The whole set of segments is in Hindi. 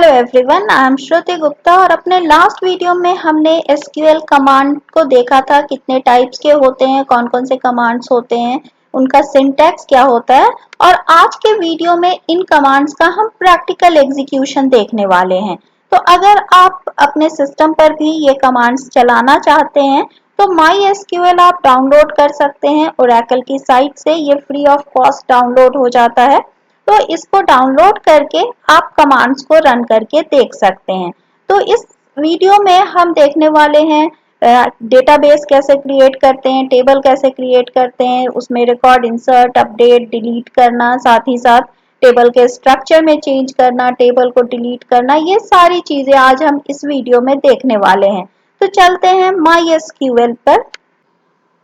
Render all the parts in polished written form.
एवरीवन, आई एम श्रुति गुप्ता और अपने लास्ट वीडियो में हमने एसक्यूएल कमांड को देखा था कितने टाइप्स के होते हैं, कौन कौन से कमांड्स होते हैं, उनका सिंटैक्स क्या होता है। और आज के वीडियो में इन कमांड्स का हम प्रैक्टिकल एग्जीक्यूशन देखने वाले हैं। तो अगर आप अपने सिस्टम पर भी ये कमांड्स चलाना चाहते हैं तो माई एसक्यूएल आप डाउनलोड कर सकते हैं ओरेकल की साइट से। ये फ्री ऑफ कॉस्ट डाउनलोड हो जाता है, तो इसको डाउनलोड करके आप कमांड्स को रन करके देख सकते हैं। तो इस वीडियो में हम देखने वाले हैं डेटाबेस कैसे क्रिएट करते हैं, टेबल कैसे क्रिएट करते हैं, उसमें रिकॉर्ड इंसर्ट अपडेट डिलीट करना, साथ ही साथ टेबल के स्ट्रक्चर में चेंज करना, टेबल को डिलीट करना, ये सारी चीजें आज हम इस वीडियो में देखने वाले हैं। तो चलते हैं माई एसक्यूएल पर।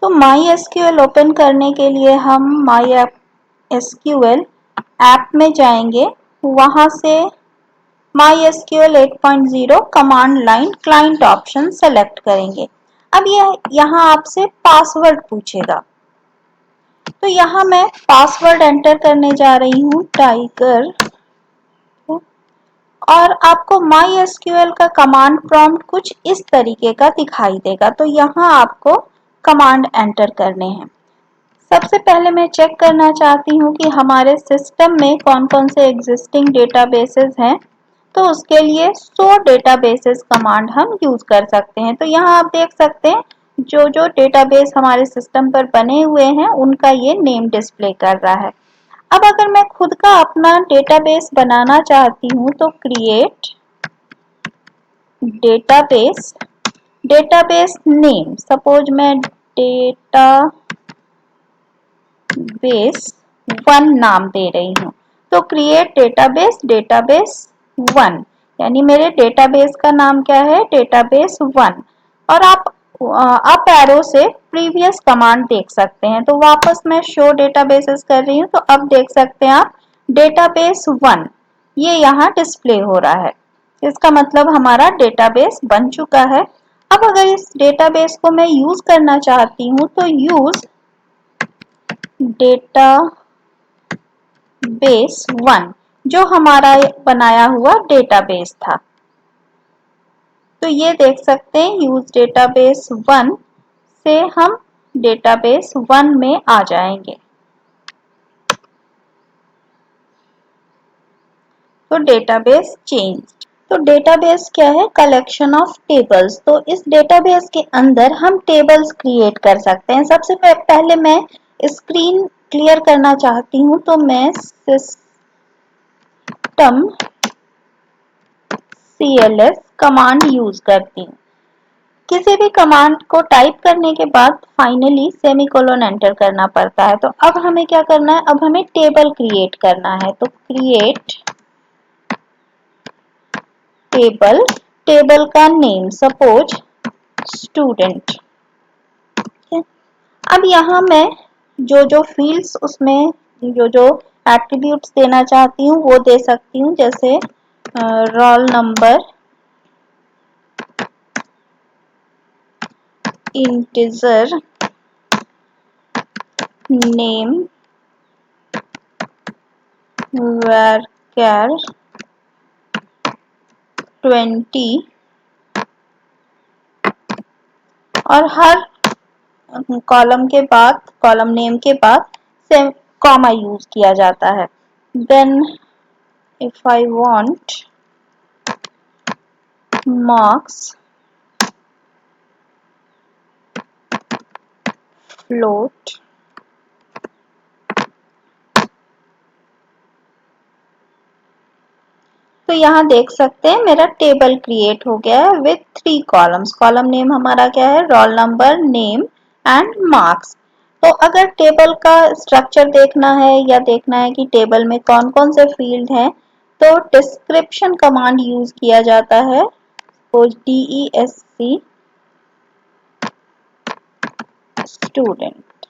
तो माई एसक्यूएल ओपन करने के लिए हम माई एसक्यूएल ऐप में जाएंगे, वहां से MySQL 8.0 command line client option select करेंगे। अब यहाँ आपसे पासवर्ड पूछेगा, तो यहाँ मैं पासवर्ड एंटर करने जा रही हूँ टाइगर, और आपको MySQL का कमांड प्रॉम्प्ट कुछ इस तरीके का दिखाई देगा। तो यहाँ आपको कमांड एंटर करने हैं। सबसे पहले मैं चेक करना चाहती हूँ कि हमारे सिस्टम में कौन कौन से एग्जिस्टिंग डेटाबेसेस हैं। तो उसके लिए शो डेटाबेसेस कमांड हम यूज कर सकते हैं। तो यहाँ आप देख सकते हैं जो जो डेटाबेस हमारे सिस्टम पर बने हुए हैं उनका ये नेम डिस्प्ले कर रहा है। अब अगर मैं खुद का अपना डेटाबेस बनाना चाहती हूँ तो create database, database name, suppose मैं डेटाबेस 1 नाम दे रही हूँ। तो क्रिएट डेटाबेस, डेटाबेस 1, यानी मेरे डेटाबेस का नाम क्या है, डेटाबेस 1। और आप अप एरो से प्रीवियस कमांड देख सकते हैं। तो वापस मैं शो डेटाबेसेस कर रही हूँ, तो अब देख सकते हैं आप डेटाबेस 1 ये यहाँ डिस्प्ले हो रहा है। इसका मतलब हमारा डेटाबेस बन चुका है। अब अगर इस डेटाबेस को मैं यूज करना चाहती हूँ तो यूज डेटाबेस 1 जो हमारा बनाया हुआ डेटाबेस था। तो ये देख सकते हैं यूज डेटाबेस 1 से हम डेटाबेस 1 में आ जाएंगे। तो डेटाबेस चेंज। तो डेटाबेस क्या है, कलेक्शन ऑफ टेबल्स। तो इस डेटाबेस के अंदर हम टेबल्स क्रिएट कर सकते हैं। सबसे पहले मैं स्क्रीन क्लियर करना चाहती हूँ, तो मैं सिस्टम cls कमांड यूज करती हूँ। किसी भी कमांड को टाइप करने के बाद फाइनली सेमीकोलन एंटर करना पड़ता है। तो अब हमें क्या करना है, अब हमें टेबल क्रिएट करना है। तो क्रिएट टेबल, टेबल का नेम सपोज स्टूडेंट। अब यहाँ मैं जो जो फील्ड्स उसमें जो जो एट्रीब्यूट्स देना चाहती हूँ वो दे सकती हूँ, जैसे roll number, integer, name, varchar 20, और हर कॉलम के बाद, कॉलम नेम के बाद से कॉमा यूज किया जाता है। Then if I want marks float, तो यहाँ देख सकते हैं मेरा टेबल क्रिएट हो गया है विथ 3 कॉलम्स। कॉलम नेम हमारा क्या है, roll number, name and marks. तो अगर टेबल का स्ट्रक्चर देखना है या देखना है कि टेबल में कौन कौन से फील्ड हैं, तो डिस्क्रिप्शन कमांड यूज किया जाता है। DESC student.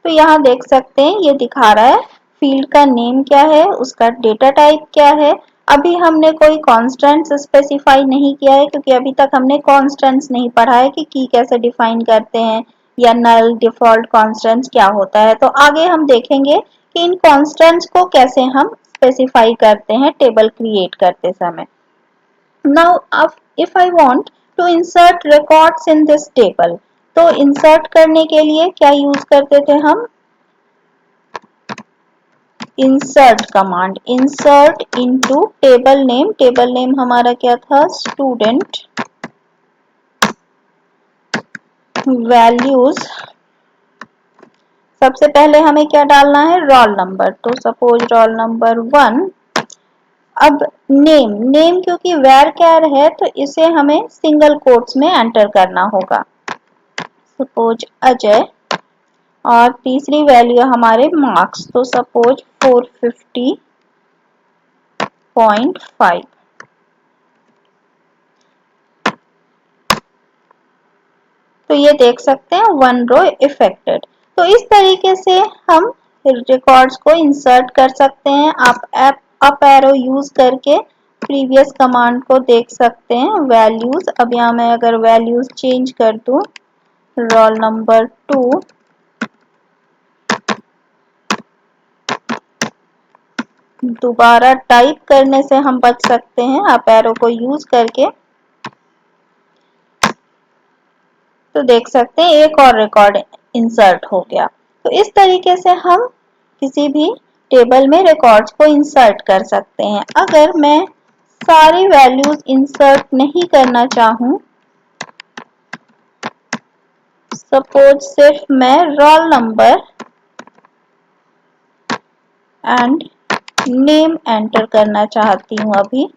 तो यहाँ देख सकते हैं ये दिखा रहा है फील्ड का नेम क्या है, उसका डेटा टाइप क्या है। अभी हमने कोई कॉन्स्टेंट्स स्पेसिफाई नहीं किया है, क्योंकि अभी तक हमने कॉन्स्टेंट्स नहीं पढ़ा है कि की कैसे डिफाइन करते हैं या नल डिफॉल्ट कॉन्स्टेंट्स क्या होता है। तो आगे हम देखेंगे कि इन कॉन्स्टेंट्स को कैसे हम स्पेसिफाई करते हैं टेबल क्रिएट करते समय। Now if I want to insert records in this table, तो इंसर्ट करने के लिए क्या यूज करते थे हम? Insert command. Insert into table name. Table name हमारा क्या था? स्टूडेंट। वैल्यूज, सबसे पहले हमें क्या डालना है? Roll number. तो सपोज रोल नंबर 1। अब नेम, नेम क्योंकि वेर कैर है तो इसे हमें सिंगल कोट्स में एंटर करना होगा। सपोज अजय। और तीसरी वैल्यू हमारे मार्क्स, तो सपोज 450.5। तो ये देख सकते हैं 1 रो इफेक्टेड। तो इस तरीके से हम रिकॉर्ड्स को इंसर्ट कर सकते हैं। आप अप एरो यूज करके प्रीवियस कमांड को देख सकते हैं। वैल्यूज, अब यहाँ मैं अगर वैल्यूज चेंज कर दूं, रोल नंबर 2, दोबारा टाइप करने से हम बच सकते हैं अप एरो को यूज करके। तो देख सकते हैं एक और रिकॉर्ड इंसर्ट हो गया। तो इस तरीके से हम किसी भी टेबल में रिकॉर्ड्स को इंसर्ट कर सकते हैं। अगर मैं सारी वैल्यूज इंसर्ट नहीं करना चाहूं, सपोज सिर्फ मैं roll number and name enter करना चाहती हूँ, अभी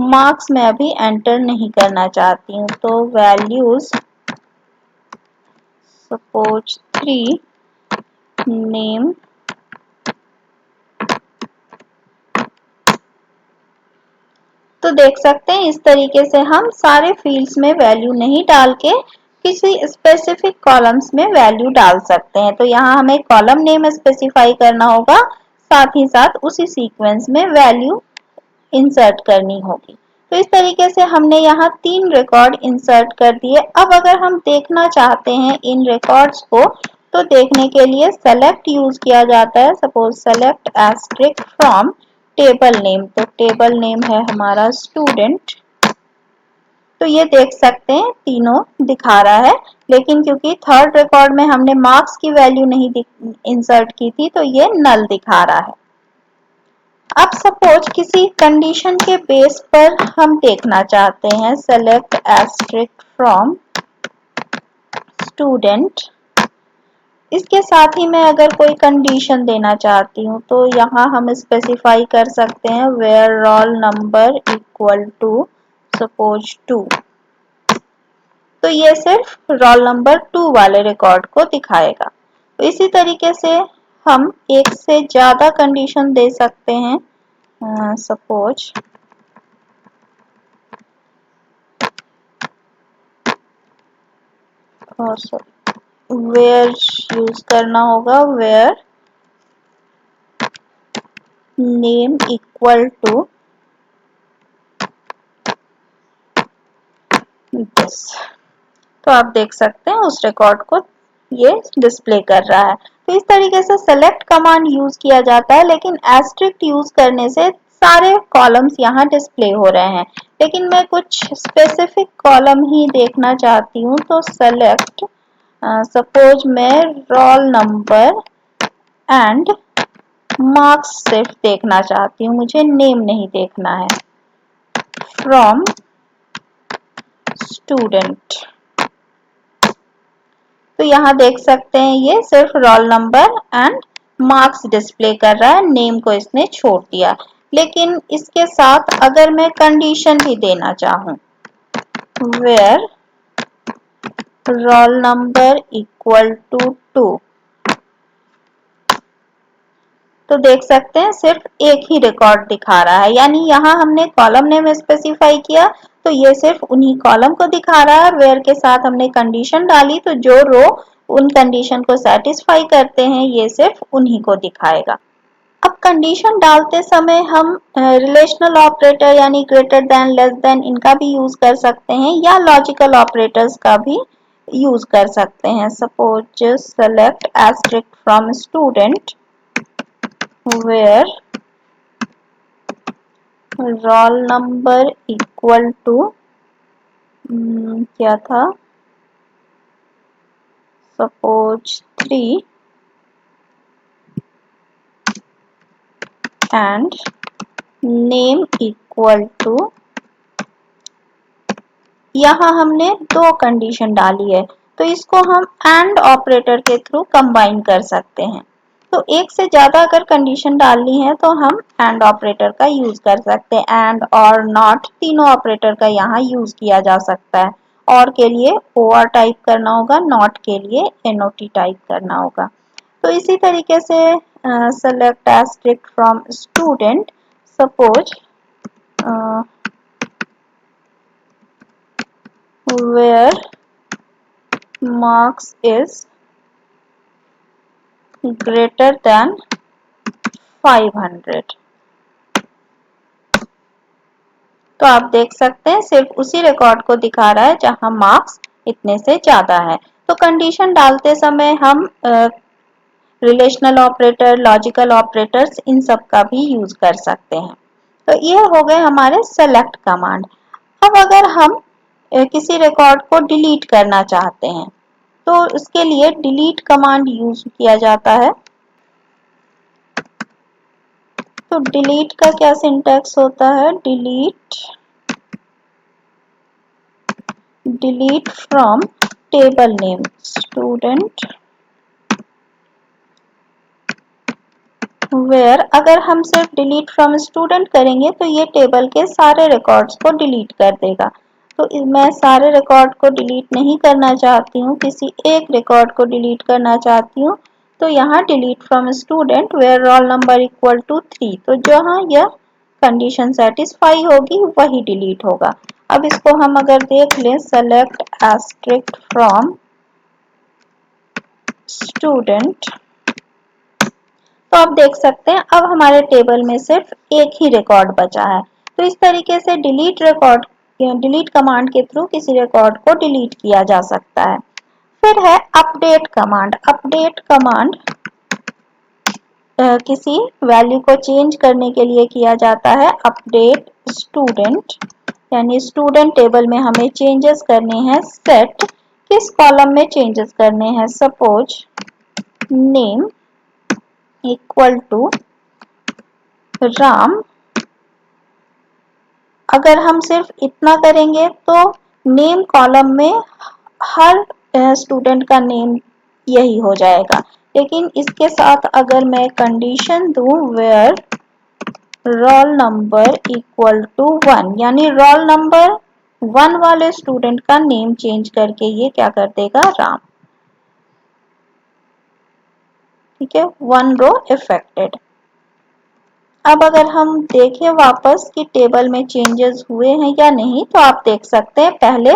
मार्क्स में अभी एंटर नहीं करना चाहती हूँ, तो वैल्यूज सपोज 3, नेम, तो देख सकते हैं इस तरीके से हम सारे फील्ड्स में वैल्यू नहीं डाल के किसी स्पेसिफिक कॉलम्स में वैल्यू डाल सकते हैं। तो यहाँ हमें कॉलम नेम स्पेसिफाई करना होगा, साथ ही साथ उसी सीक्वेंस में वैल्यू इंसर्ट करनी होगी। तो इस तरीके से हमने यहाँ 3 रिकॉर्ड इंसर्ट कर दिए। अब अगर हम देखना चाहते हैं इन रिकॉर्ड्स को, तो देखने के लिए सेलेक्ट यूज किया जाता है। Suppose select asterisk from table name, तो टेबल नेम है हमारा स्टूडेंट। तो ये देख सकते हैं तीनों दिखा रहा है, लेकिन क्योंकि थर्ड रिकॉर्ड में हमने मार्क्स की वैल्यू नहीं इंसर्ट की थी तो ये नल दिखा रहा है। अब सपोज किसी कंडीशन के बेस पर हम देखना चाहते हैं, सेलेक्ट एस्ट्रिक फ्रॉम स्टूडेंट। इसके साथ ही मैं अगर कोई कंडीशन देना चाहती हूँ तो यहाँ हम स्पेसिफाई कर सकते हैं where roll number equal to suppose 2। तो ये सिर्फ रोल नंबर 2 वाले रिकॉर्ड को दिखाएगा। तो इसी तरीके से हम एक से ज्यादा कंडीशन दे सकते हैं। सपोज वेयर यूज करना होगा, where name equal to this. तो आप देख सकते हैं उस रिकॉर्ड को ये डिस्प्ले कर रहा है। तो इस तरीके से सेलेक्ट कमांड यूज किया जाता है, लेकिन एस्ट्रिक्ट यूज करने से सारे कॉलम्स यहाँ डिस्प्ले हो रहे हैं। लेकिन मैं कुछ स्पेसिफिक कॉलम ही देखना चाहती हूँ, तो सेलेक्ट सपोज मैं रोल नंबर एंड मार्क्स सिर्फ देखना चाहती हूँ, मुझे नेम नहीं देखना है, फ्रॉम स्टूडेंट। तो यहाँ देख सकते हैं ये सिर्फ roll number and marks display कर रहा है, नेम को इसने छोड़ दिया। लेकिन इसके साथ अगर मैं कंडीशन भी देना चाहूँ, where roll number equal to 2, तो देख सकते हैं सिर्फ एक ही रिकॉर्ड दिखा रहा है। यानी यहाँ हमने कॉलम नेम स्पेसिफाई किया तो ये सिर्फ उन्हीं कॉलम को दिखा रहा है। वेयर के साथ हमने कंडीशन डाली तो जो रो उन कंडीशन को सेटिस्फाई करते हैं ये सिर्फ उन्हीं को दिखाएगा। अब कंडीशन डालते समय हम रिलेशनल ऑपरेटर यानी ग्रेटर देन, लेस देन, इनका भी यूज कर सकते हैं, या लॉजिकल ऑपरेटर्स का भी यूज कर सकते हैं। Suppose select asterisk from student where roll number equal to क्या था, suppose 3 and name equal to, यहाँ हमने दो कंडीशन डाली है तो इसको हम एंड ऑपरेटर के थ्रू कंबाइन कर सकते हैं। तो एक से ज्यादा अगर कंडीशन डालनी है तो हम एंड ऑपरेटर का यूज कर सकते हैं। एंड और नॉट तीनों ऑपरेटर का यहाँ यूज किया जा सकता है। और के लिए OR टाइप करना होगा, नॉट के लिए NOT टाइप करना होगा। तो इसी तरीके से select asterisk from student, suppose where marks is greater than 500। तो आप देख सकते हैं सिर्फ उसी रिकॉर्ड को दिखा रहा है जहां मार्क्स इतने से ज्यादा है। तो कंडीशन डालते समय हम रिलेशनल ऑपरेटर, लॉजिकल ऑपरेटर्स, इन सब का भी यूज कर सकते हैं। तो ये हो गए हमारे सेलेक्ट कमांड। अब अगर हम किसी रिकॉर्ड को डिलीट करना चाहते हैं तो उसके लिए डिलीट कमांड यूज किया जाता है। तो डिलीट का क्या सिंटैक्स होता है, delete from table name student, where अगर हम सिर्फ डिलीट फ्रॉम स्टूडेंट करेंगे तो ये टेबल के सारे रिकॉर्ड्स को डिलीट कर देगा। तो मैं सारे रिकॉर्ड को डिलीट नहीं करना चाहती हूँ, किसी एक रिकॉर्ड को डिलीट करना चाहती हूँ। तो यहाँ delete from student where roll number equal to 3, तो जहाँ यह कंडीशन सेटिस्फाई होगी वही डिलीट होगा। अब इसको हम अगर देख लें, सेलेक्ट एस्ट्रिक्ट फ्रॉम स्टूडेंट, तो आप देख सकते हैं अब हमारे टेबल में सिर्फ एक ही रिकॉर्ड बचा है। तो इस तरीके से डिलीट कमांड के थ्रू किसी रिकॉर्ड को डिलीट किया जा सकता है। फिर है अपडेट कमांड। अपडेट कमांड किसी वैल्यू को चेंज करने के लिए किया जाता है। अपडेट स्टूडेंट यानी स्टूडेंट टेबल में हमें चेंजेस करने हैं। सेट किस कॉलम में चेंजेस करने हैं, suppose name equal to Ram. अगर हम सिर्फ इतना करेंगे तो नेम कॉलम में हर स्टूडेंट का नेम यही हो जाएगा। लेकिन इसके साथ अगर मैं कंडीशन दूं where roll number equal to 1, यानी रोल नंबर 1 वाले स्टूडेंट का नेम चेंज करके ये क्या कर देगा, राम। ठीक है, 1 रो इफेक्टेड। अब अगर हम देखें वापस कि टेबल में चेंजेस हुए हैं या नहीं, तो आप देख सकते हैं पहले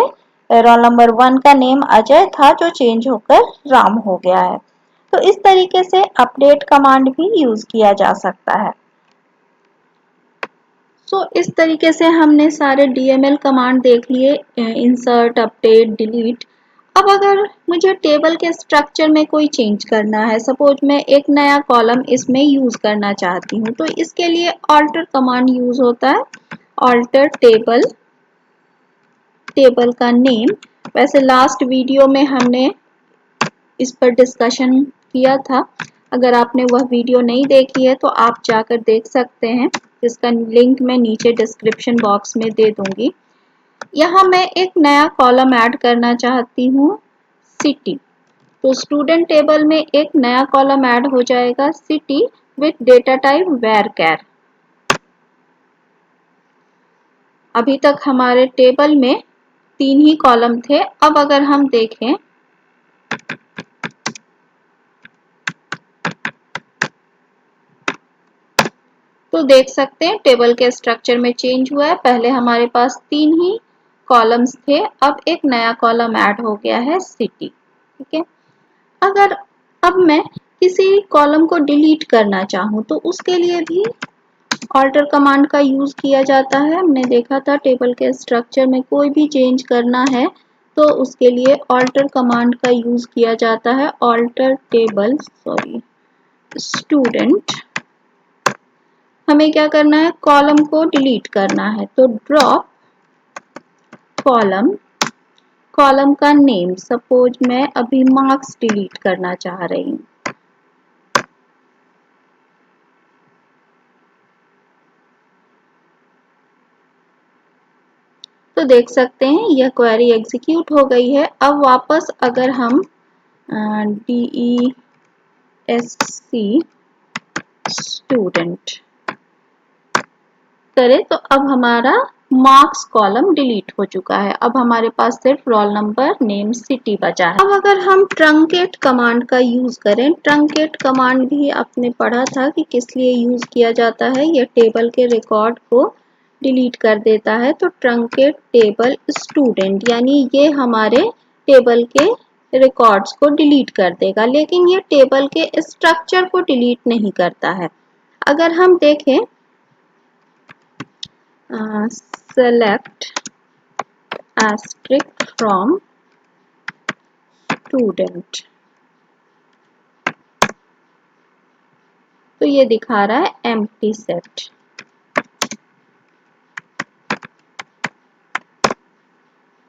रोल नंबर 1 का नेम अजय था जो चेंज होकर राम हो गया है। तो इस तरीके से अपडेट कमांड भी यूज किया जा सकता है। इस तरीके से हमने सारे DML कमांड देख लिए, इंसर्ट, अपडेट, डिलीट। अब अगर मुझे टेबल के स्ट्रक्चर में कोई चेंज करना है, सपोज मैं एक नया कॉलम इसमें यूज करना चाहती हूँ, तो इसके लिए ऑल्टर कमांड यूज होता है। ऑल्टर टेबल, टेबल का नेम। वैसे लास्ट वीडियो में हमने इस पर डिस्कशन किया था। अगर आपने वह वीडियो नहीं देखी है तो आप जाकर देख सकते हैं, जिसका लिंक मैं नीचे डिस्क्रिप्शन बॉक्स में दे दूंगी। यहाँ मैं एक नया कॉलम ऐड करना चाहती हूँ, सिटी। तो स्टूडेंट टेबल में एक नया कॉलम ऐड हो जाएगा, city, with data type varchar। अभी तक हमारे टेबल में 3 ही कॉलम थे। अब अगर हम देखें तो देख सकते हैं टेबल के स्ट्रक्चर में चेंज हुआ है। पहले हमारे पास 3 ही कॉलम्स थे, अब एक नया कॉलम ऐड हो गया है, सिटी। ठीक है, अगर अब मैं किसी कॉलम को डिलीट करना चाहूँ तो उसके लिए भी ऑल्टर कमांड का यूज किया जाता है। हमने देखा था टेबल के स्ट्रक्चर में कोई भी चेंज करना है तो उसके लिए ऑल्टर कमांड का यूज किया जाता है। ऑल्टर टेबल स्टूडेंट, हमें क्या करना है, कॉलम को डिलीट करना है। तो ड्रॉप कॉलम, कॉलम का नेम, सपोज मैं अभी मार्क्स डिलीट करना चाह रही हूँ। तो देख सकते हैं यह क्वेरी एग्जीक्यूट हो गई है। अब वापस अगर हम DESC स्टूडेंट करें तो अब हमारा मार्क्स कॉलम डिलीट हो चुका है। अब हमारे पास सिर्फ रोल नंबर, नेम, सिटी बचा है। अब अगर हम ट्रंकेट कमांड का यूज करें, ट्रंकेट कमांड भी आपने पढ़ा था कि किस लिए यूज किया जाता है। यह टेबल के रिकॉर्ड को डिलीट कर देता है। तो ट्रंकेट टेबल स्टूडेंट, यानी ये हमारे टेबल के रिकॉर्ड्स को डिलीट कर देगा, लेकिन ये टेबल के स्ट्रक्चर को डिलीट नहीं करता है। अगर हम देखें select asterisk from student, तो ये दिखा रहा है empty set।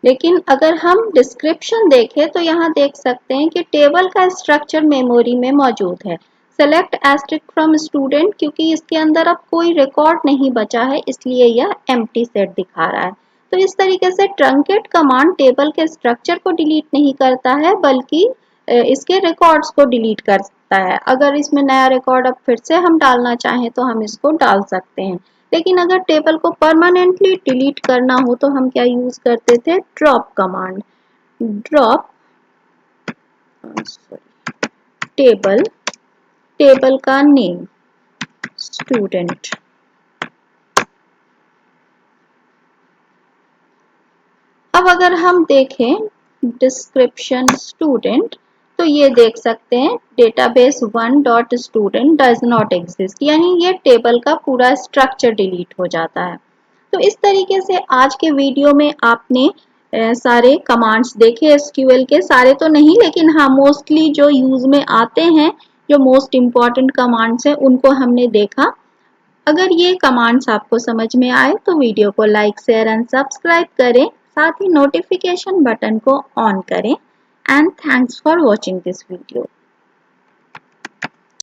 लेकिन अगर हम डिस्क्रिप्शन देखें तो यहाँ देख सकते हैं कि टेबल का स्ट्रक्चर मेमोरी में मौजूद है। सेलेक्ट एस्ट्रिक फ्रॉम स्टूडेंट, क्योंकि इसके अंदर अब कोई रिकॉर्ड नहीं बचा है, इसलिए यह एम्प्टी सेट दिखा रहा है। तो इस तरीके से ट्रंकेट कमांड टेबल के स्ट्रक्चर को डिलीट नहीं करता है, बल्कि इसके रिकॉर्ड्स को डिलीट करता है। अगर इसमें नया रिकॉर्ड अब फिर से हम डालना चाहें तो हम इसको डाल सकते हैं। लेकिन अगर टेबल को परमानेंटली डिलीट करना हो तो हम क्या यूज करते थे, drop command. Drop table, table का नेम स्टूडेंट। अब अगर हम देखें डिस्क्रिप्शन स्टूडेंट, तो ये देख सकते हैं database 1.student does not exist, यानी ये टेबल का पूरा स्ट्रक्चर डिलीट हो जाता है। तो इस तरीके से आज के वीडियो में आपने सारे कमांड्स देखे एसक्यूएल के, सारे तो नहीं लेकिन हाँ मोस्टली जो यूज में आते हैं, जो मोस्ट इम्पॉर्टेंट कमांड्स हैं उनको हमने देखा। अगर ये कमांड्स आपको समझ में आए तो वीडियो को लाइक, शेयर एंड सब्सक्राइब करें, साथ ही नोटिफिकेशन बटन को ऑन करें। And thanks for watching this video.